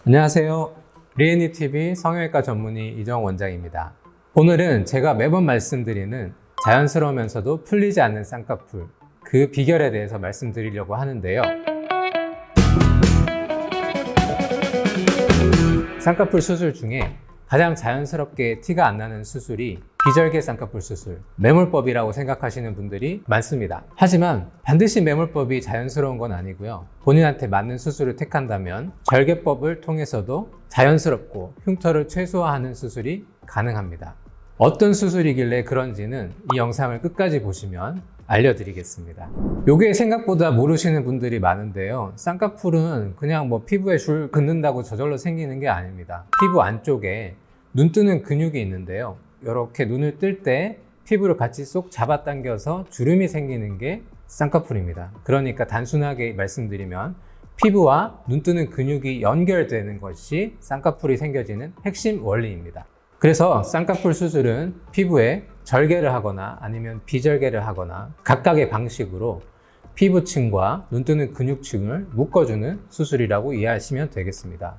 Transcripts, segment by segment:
안녕하세요. 리애니TV 성형외과 전문의 이정원 원장입니다. 오늘은 제가 매번 말씀드리는 자연스러우면서도 풀리지 않는 쌍꺼풀, 그 비결에 대해서 말씀드리려고 하는데요. 쌍꺼풀 수술 중에 가장 자연스럽게 티가 안 나는 수술이 비절개 쌍꺼풀 수술, 매몰법이라고 생각하시는 분들이 많습니다. 하지만 반드시 매몰법이 자연스러운 건 아니고요. 본인한테 맞는 수술을 택한다면 절개법을 통해서도 자연스럽고 흉터를 최소화하는 수술이 가능합니다. 어떤 수술이길래 그런지는 이 영상을 끝까지 보시면 알려드리겠습니다. 요게 생각보다 모르시는 분들이 많은데요. 쌍꺼풀은 그냥 피부에 줄 긋는다고 저절로 생기는 게 아닙니다. 피부 안쪽에 눈 뜨는 근육이 있는데요. 이렇게 눈을 뜰 때 피부를 같이 쏙 잡아당겨서 주름이 생기는 게 쌍꺼풀입니다. 그러니까 단순하게 말씀드리면 피부와 눈 뜨는 근육이 연결되는 것이 쌍꺼풀이 생겨지는 핵심 원리입니다. 그래서 쌍꺼풀 수술은 피부에 절개를 하거나 아니면 비절개를 하거나 각각의 방식으로 피부층과 눈 뜨는 근육층을 묶어주는 수술이라고 이해하시면 되겠습니다.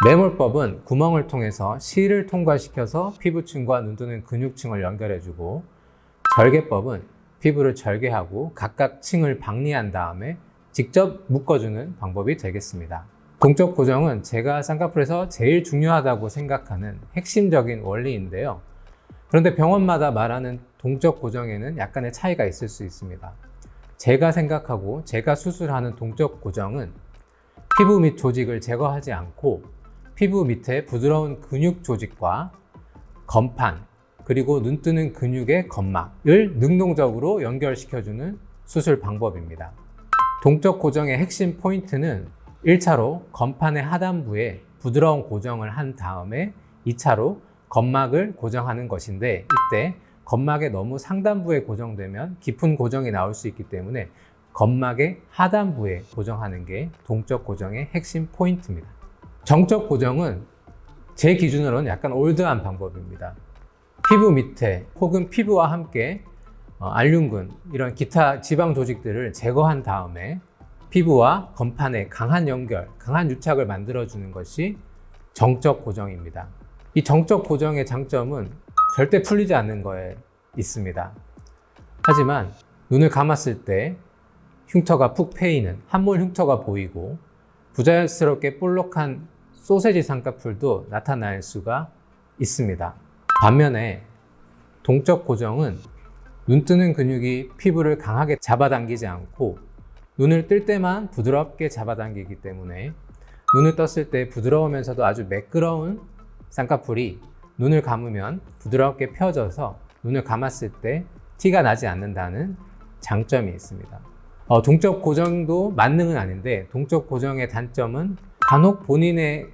매몰법은 구멍을 통해서 실을 통과시켜서 피부층과 눈 뜨는 근육층을 연결해주고, 절개법은 피부를 절개하고 각각 층을 박리한 다음에 직접 묶어주는 방법이 되겠습니다. 동적 고정은 제가 쌍꺼풀에서 제일 중요하다고 생각하는 핵심적인 원리인데요. 그런데 병원마다 말하는 동적 고정에는 약간의 차이가 있을 수 있습니다. 제가 생각하고 제가 수술하는 동적 고정은 피부 및 조직을 제거하지 않고 피부 밑에 부드러운 근육 조직과 건판, 그리고 눈 뜨는 근육의 점막을 능동적으로 연결시켜주는 수술 방법입니다. 동적 고정의 핵심 포인트는 1차로 건판의 하단부에 부드러운 고정을 한 다음에 2차로 점막을 고정하는 것인데, 이때 점막의 너무 상단부에 고정되면 깊은 고정이 나올 수 있기 때문에 점막의 하단부에 고정하는 게 동적 고정의 핵심 포인트입니다. 정적 고정은 제 기준으로는 약간 올드한 방법입니다. 피부 밑에 혹은 피부와 함께 알륜근, 이런 기타 지방 조직들을 제거한 다음에 피부와 건판의 강한 연결, 강한 유착을 만들어주는 것이 정적 고정입니다. 이 정적 고정의 장점은 절대 풀리지 않는 거에 있습니다. 하지만 눈을 감았을 때 흉터가 푹 패이는 함몰 흉터가 보이고 부자연스럽게 볼록한 소세지 쌍꺼풀도 나타날 수가 있습니다. 반면에 동적 고정은 눈 뜨는 근육이 피부를 강하게 잡아당기지 않고 눈을 뜰 때만 부드럽게 잡아당기기 때문에 눈을 떴을 때 부드러우면서도 아주 매끄러운 쌍꺼풀이 눈을 감으면 부드럽게 펴져서 눈을 감았을 때 티가 나지 않는다는 장점이 있습니다. 동적 고정도 만능은 아닌데, 동적 고정의 단점은 간혹 본인의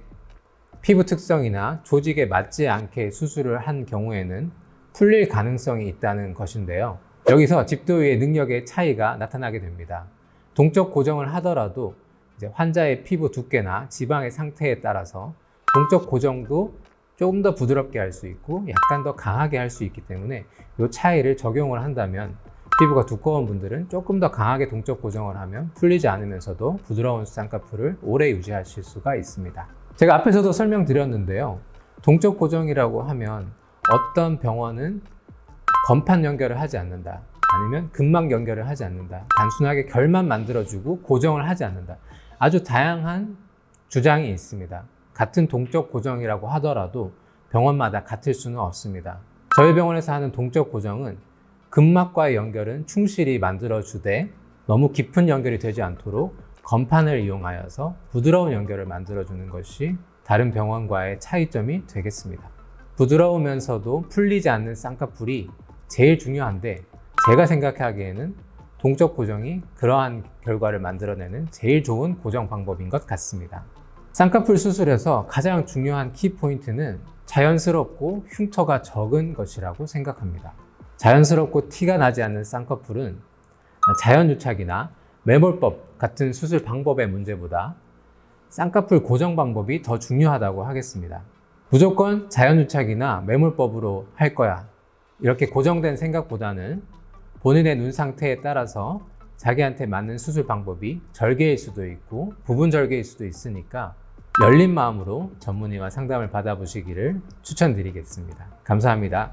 피부 특성이나 조직에 맞지 않게 수술을 한 경우에는 풀릴 가능성이 있다는 것인데요. 여기서 집도의의 능력의 차이가 나타나게 됩니다. 동적 고정을 하더라도 환자의 피부 두께나 지방의 상태에 따라서 동적 고정도 조금 더 부드럽게 할 수 있고 약간 더 강하게 할 수 있기 때문에 이 차이를 적용을 한다면 피부가 두꺼운 분들은 조금 더 강하게 동적 고정을 하면 풀리지 않으면서도 부드러운 쌍꺼풀을 오래 유지하실 수가 있습니다. 제가 앞에서도 설명드렸는데요. 동적 고정이라고 하면 어떤 병원은 건판 연결을 하지 않는다, 아니면 근막 연결을 하지 않는다, 단순하게 결만 만들어주고 고정을 하지 않는다, 아주 다양한 주장이 있습니다. 같은 동적 고정이라고 하더라도 병원마다 같을 수는 없습니다. 저희 병원에서 하는 동적 고정은 근막과의 연결은 충실히 만들어주되 너무 깊은 연결이 되지 않도록 건판을 이용하여서 부드러운 연결을 만들어주는 것이 다른 병원과의 차이점이 되겠습니다. 부드러우면서도 풀리지 않는 쌍꺼풀이 제일 중요한데, 제가 생각하기에는 동적 고정이 그러한 결과를 만들어내는 제일 좋은 고정 방법인 것 같습니다. 쌍꺼풀 수술에서 가장 중요한 키포인트는 자연스럽고 흉터가 적은 것이라고 생각합니다. 자연스럽고 티가 나지 않는 쌍꺼풀은 자연유착이나 매몰법 같은 수술 방법의 문제보다 쌍꺼풀 고정 방법이 더 중요하다고 하겠습니다. 무조건 자연유착이나 매몰법으로 할 거야, 이렇게 고정된 생각보다는 본인의 눈 상태에 따라서 자기한테 맞는 수술 방법이 절개일 수도 있고 부분 절개일 수도 있으니까 열린 마음으로 전문의와 상담을 받아보시기를 추천드리겠습니다. 감사합니다.